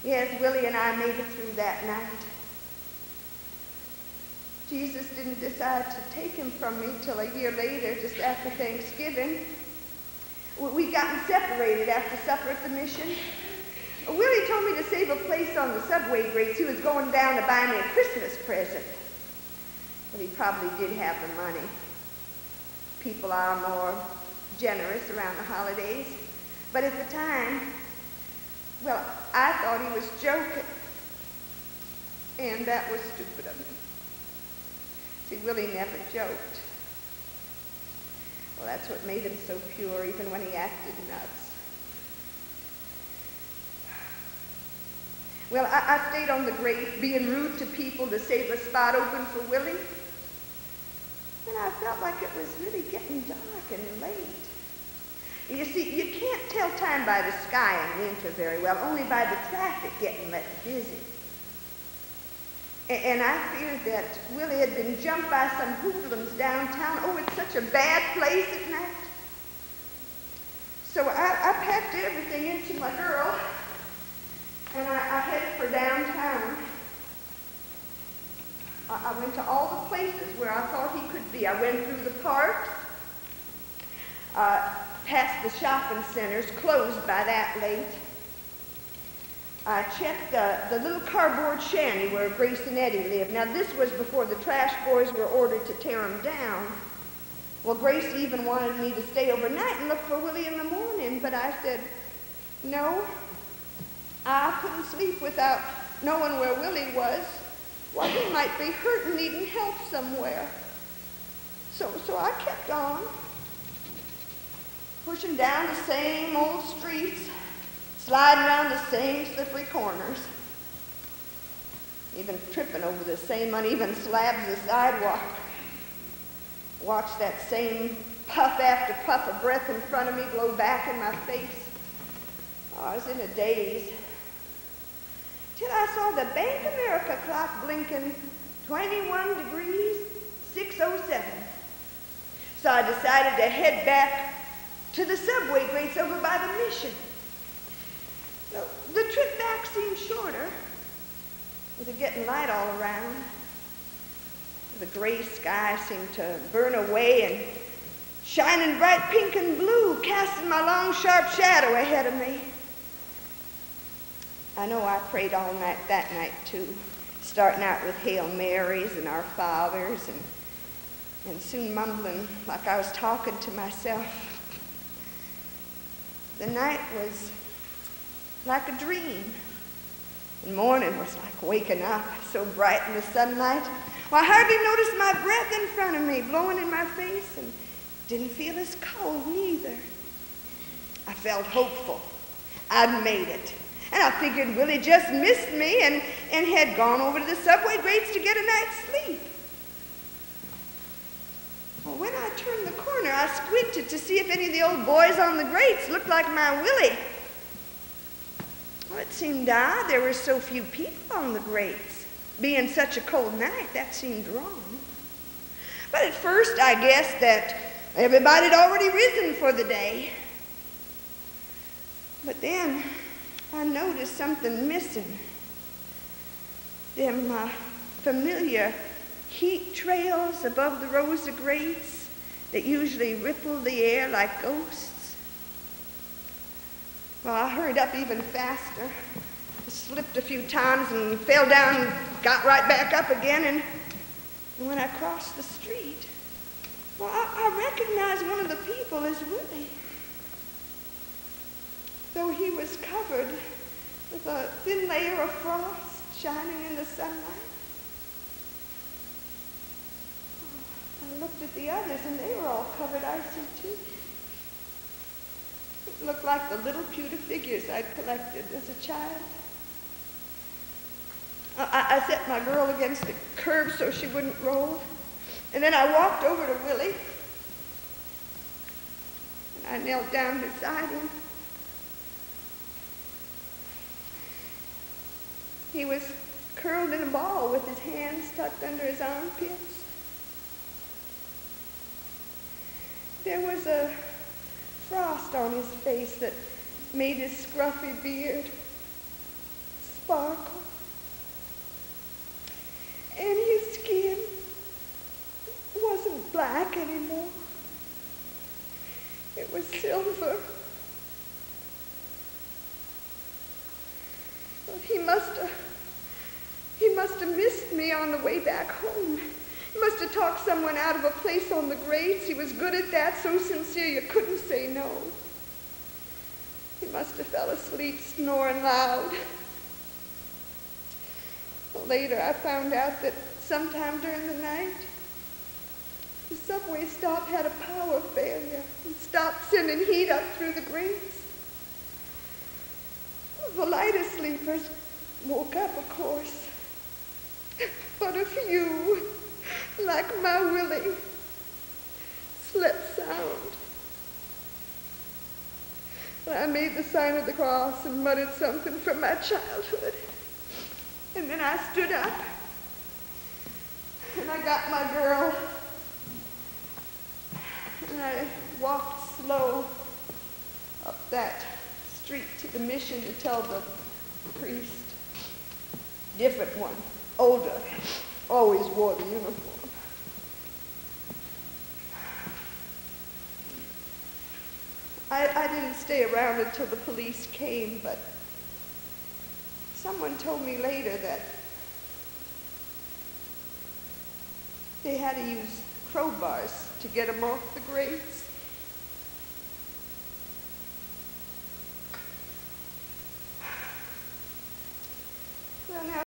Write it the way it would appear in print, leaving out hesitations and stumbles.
Yes, Willie and I made it through that night. Jesus didn't decide to take him from me till a year later, just after Thanksgiving. We'd gotten separated after supper at the mission. Willie told me to save a place on the subway grates. He was going down to buy me a Christmas present. But he probably did have the money. People are more generous around the holidays. But at the time, well, I thought he was joking. And that was stupid of me. See, Willie never joked. Well, that's what made him so pure, even when he acted nuts. Well, I stayed on the grate, being rude to people to save a spot open for Willie. And I felt like it was really getting dark and late. You see, you can't tell time by the sky in winter very well, only by the traffic getting less busy. And I feared that Willie had been jumped by some hoodlums downtown. Oh, it's such a bad place at night. So I packed everything into my girl, and I headed for downtown. I went to all the places where I thought he could be. I went through the parks, past the shopping centers, closed by that late. I checked the little cardboard shanty where Grace and Eddie lived. Now, this was before the trash boys were ordered to tear them down. Well, Grace even wanted me to stay overnight and look for Willie in the morning, but I said, no, I couldn't sleep without knowing where Willie was. Well, he might be hurt and needing help somewhere. So I kept on, pushing down the same old streets, sliding around the same slippery corners, even tripping over the same uneven slabs of the sidewalk. Watched that same puff after puff of breath in front of me blow back in my face. Oh, I was in a daze. Till I saw the Bank of America clock blinking 21 degrees, 6:07. So I decided to head back to the subway grates over by the mission. The trip back seemed shorter, with it getting light all around. The gray sky seemed to burn away and shining bright pink and blue, casting my long, sharp shadow ahead of me. I know I prayed all night that night, too, starting out with Hail Marys and Our Fathers, and soon mumbling like I was talking to myself. The night was like a dream. And morning was like waking up, so bright in the sunlight. Well, I hardly noticed my breath in front of me, blowing in my face, and didn't feel as cold neither. I felt hopeful. I'd made it. And I figured Willie just missed me and had gone over to the subway grates to get a night's sleep. Well, when I turned the corner, I squinted to see if any of the old boys on the grates looked like my Willie. Well, it seemed odd there were so few people on the grates. Being such a cold night, that seemed wrong. But at first, I guessed that everybody had already risen for the day. But then I noticed something missing. Them familiar heat trails above the rows of grates that usually ripple the air like ghosts. Well, I hurried up even faster. I slipped a few times and fell down and got right back up again. And when I crossed the street, well, I recognized one of the people as Willie. Though he was covered with a thin layer of frost shining in the sunlight. I looked at the others, and they were all covered icy too. It looked like the little pewter figures I'd collected as a child. I set my girl against the curb so she wouldn't roll, and then I walked over to Willie, and I knelt down beside him. He was curled in a ball with his hands tucked under his armpits. There was a frost on his face that made his scruffy beard sparkle. And his skin wasn't black anymore. It was silver. Well, he must have missed me on the way back home. He must have talked someone out of a place on the grades. He was good at that, so sincere you couldn't say no. He must have fell asleep snoring loud. Well, later I found out that sometime during the night, the subway stop had a power failure and stopped sending heat up through the grates. The lighter sleepers woke up, of course. But a few, like my Willie, slept sound. I made the sign of the cross and muttered something from my childhood. And then I stood up, and I got my girl, and I walked slow up that street to the mission to tell the priest. Different one, older, always wore the uniform. I didn't stay around until the police came, but someone told me later that they had to use crowbars to get him off the grates.